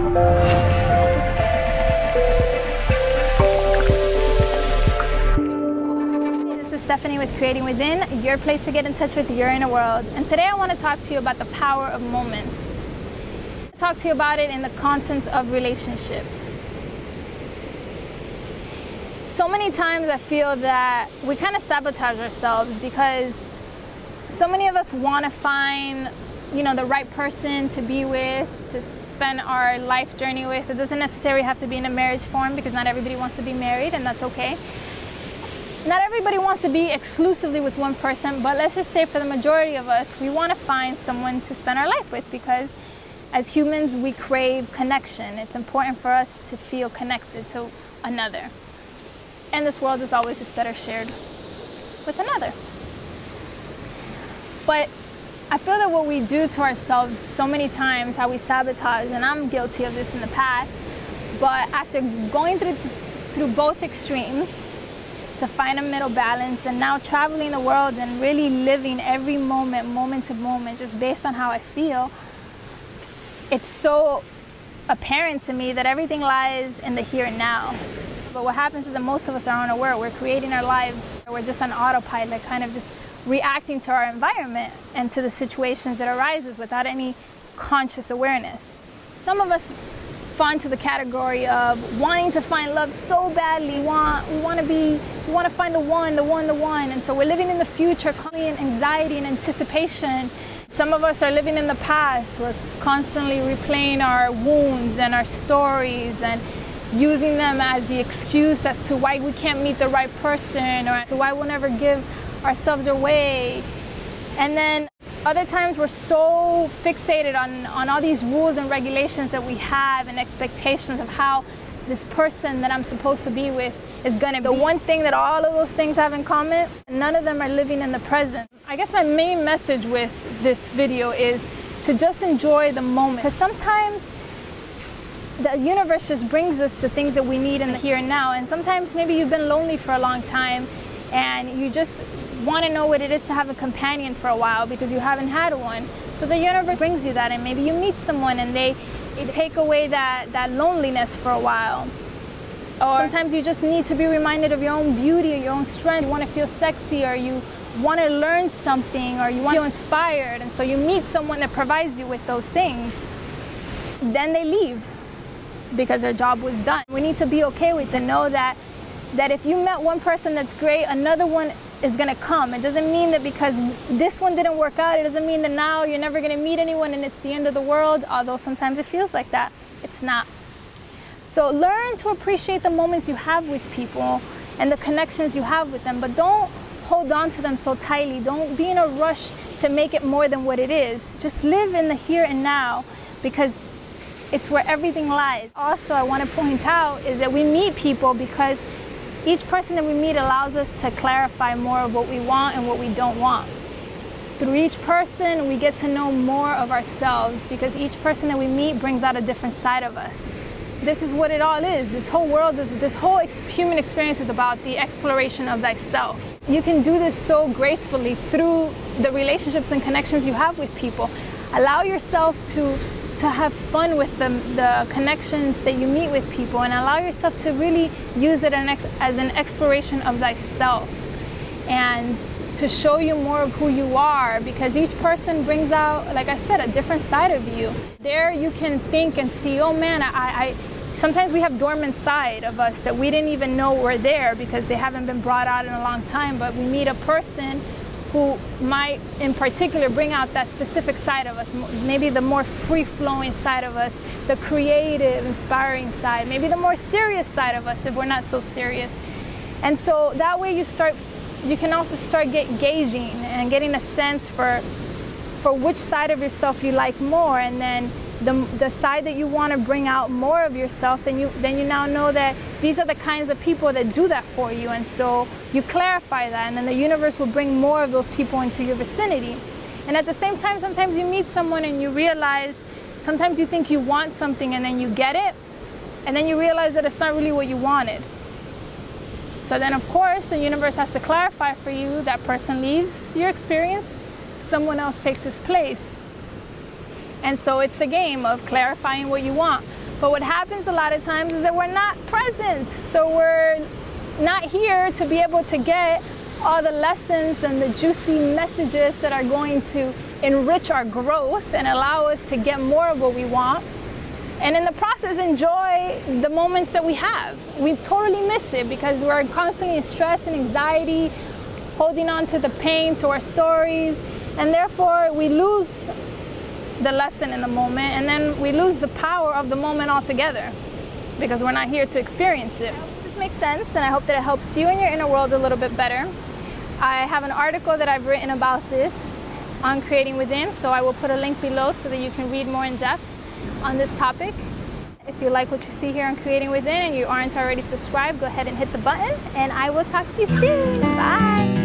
This is Stephanie with Creating Within, your place to get in touch with your inner world. And today I want to talk to you about the power of moments. I'll talk to you about it in the context of relationships. So many times I feel that we kind of sabotage ourselves because so many of us want to find, the right person to be with, to spend our life journey with. It doesn't necessarily have to be in a marriage form because not everybody wants to be married, and that's okay. Not everybody wants to be exclusively with one person, but let's just say for the majority of us, we want to find someone to spend our life with because as humans, we crave connection. It's important for us to feel connected to another. And this world is always just better shared with another. But I feel that what we do to ourselves so many times, how we sabotage, and I'm guilty of this in the past, but after going through both extremes to find a middle balance and now traveling the world and really living every moment to moment, just based on how I feel, it's so apparent to me that everything lies in the here and now. But what happens is that most of us are unaware. We're creating our lives. We're just on autopilot, kind of just reacting to our environment and to the situations that arises without any conscious awareness. Some of us fall into the category of wanting to find love so badly. We want to find the one. And so we're living in the future, constantly in anxiety and anticipation. Some of us are living in the past. We're constantly replaying our wounds and our stories and using them as the excuse as to why we can't meet the right person or to why we'll never give ourselves away. And then other times we're so fixated on all these rules and regulations that we have and expectations of how this person that I'm supposed to be with is gonna be. The one thing that all of those things have in common, none of them are living in the present. I guess my main message with this video is to just enjoy the moment, because sometimes the universe just brings us the things that we need in the here and now. And sometimes maybe you've been lonely for a long time and you just want to know what it is to have a companion for a while because you haven't had one. So the universe brings you that, and maybe you meet someone and they take away that loneliness for a while. Or sometimes you just need to be reminded of your own beauty or your own strength. You want to feel sexy, or you want to learn something, or you want to feel inspired. And so you meet someone that provides you with those things. Then they leave because their job was done. We need to be okay with to know that if you met one person that's great, another one is gonna come. It doesn't mean that because this one didn't work out, it doesn't mean that now you're never gonna meet anyone and it's the end of the world, although sometimes it feels like that. It's not. So learn to appreciate the moments you have with people and the connections you have with them, but don't hold on to them so tightly. Don't be in a rush to make it more than what it is. Just live in the here and now, because it's where everything lies. Also, I want to point out is that we meet people because each person that we meet allows us to clarify more of what we want and what we don't want. Through each person, we get to know more of ourselves because each person that we meet brings out a different side of us. This is what it all is. This whole world, this whole human experience is about the exploration of thyself. You can do this so gracefully through the relationships and connections you have with people. Allow yourself to have fun with the connections that you meet with people, and allow yourself to really use it as an exploration of thyself and to show you more of who you are, because each person brings out, like I said, a different side of you. There you can think and see, oh man, sometimes we have dormant side of us that we didn't even know were there because they haven't been brought out in a long time, but we meet a person who might in particular bring out that specific side of us, maybe the more free-flowing side of us, the creative, inspiring side, maybe the more serious side of us if we're not so serious. And so that way you can also start gauging and getting a sense for which side of yourself you like more, and then the side that you want to bring out more of yourself, then you now know that these are the kinds of people that do that for you. And so you clarify that, and then the universe will bring more of those people into your vicinity. And at the same time, sometimes you meet someone and you realize, sometimes you think you want something and then you get it, and then you realize that it's not really what you wanted. So then of course the universe has to clarify for you. That person leaves your experience, someone else takes his place. And so it's a game of clarifying what you want. But what happens a lot of times is that we're not present. So we're not here to be able to get all the lessons and the juicy messages that are going to enrich our growth and allow us to get more of what we want. And in the process, enjoy the moments that we have. We totally miss it because we're constantly in stress and anxiety, holding on to the pain, to our stories, and therefore we lose the lesson in the moment, and then we lose the power of the moment altogether because we're not here to experience it. I hope this makes sense, and I hope that it helps you in your inner world a little bit better. I have an article that I've written about this on Creating Within, so I will put a link below so that you can read more in depth on this topic. If you like what you see here on Creating Within and you aren't already subscribed, go ahead and hit the button, and I will talk to you soon. Bye.